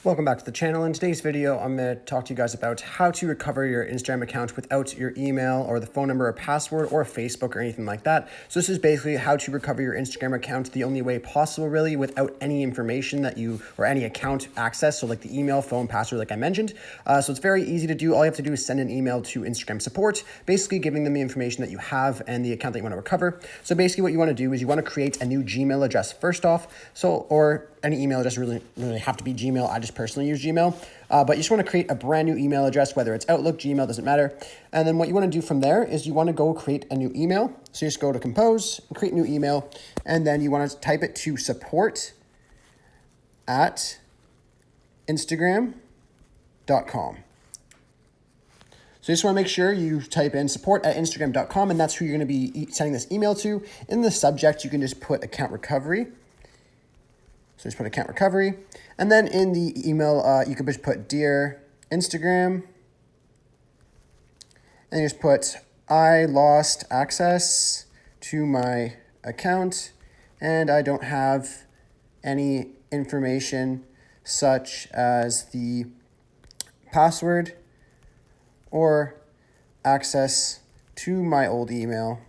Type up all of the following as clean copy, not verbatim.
Welcome back to the channel. In today's video, I'm going to talk to you guys about how to recover your Instagram account without your email or the phone number or password or Facebook or anything like that. So this is basically how to recover your Instagram account the only way possible, really, without any information that you or any account access. So like the email, phone, password, like I mentioned. So it's very easy to do. All you have to do is send an email to Instagram support, basically giving them the information that you have and the account that you want to recover. So basically what you want to do is you want to create a new Gmail address first off. Or any email address really have to be Gmail. I just personally use Gmail, but you just want to create a brand new email address, whether it's Outlook, Gmail, doesn't matter. And then what you want to do from there is you want to go create a new email. So you just go to compose, create new email, and then you want to type it to support@instagram.com. So you just want to make sure you type in support@instagram.com, and that's who you're going to be sending this email to. In the subject, you can just put account recovery. So just put account recovery. And then in the email, you could just put Dear Instagram. And you just put, I lost access to my account and I don't have any information such as the password or access to my old email.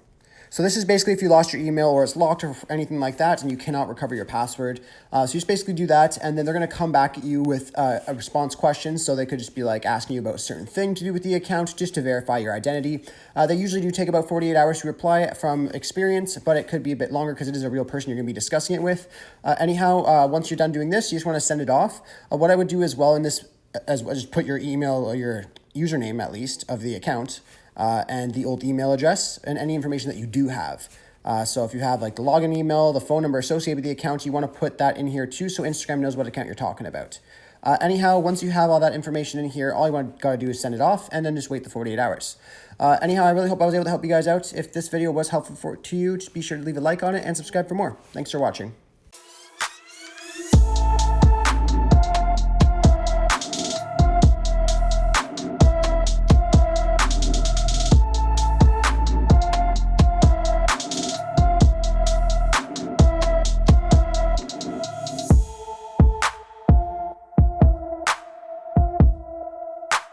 So this is basically if you lost your email or it's locked or anything like that and you cannot recover your password. So you just basically do that, and then they're going to come back at you with a response question. So they could just be like asking you about a certain thing to do with the account just to verify your identity. They usually do take about 48 hours to reply from experience, but it could be a bit longer because it is a real person you're going to be discussing it with. Once you're done doing this, you just want to send it off. What I would do as well in this, as well, just put your email or your username at least of the account. And the old email address and any information that you do have. So if you have like the login email, the phone number associated with the account, you want to put that in here too so Instagram knows what account you're talking about. Once you have all that information in here, all you gotta do is send it off and then just wait the 48 hours. I really hope I was able to help you guys out. If this video was helpful to you, just be sure to leave a like on it and subscribe for more. Thanks for watching.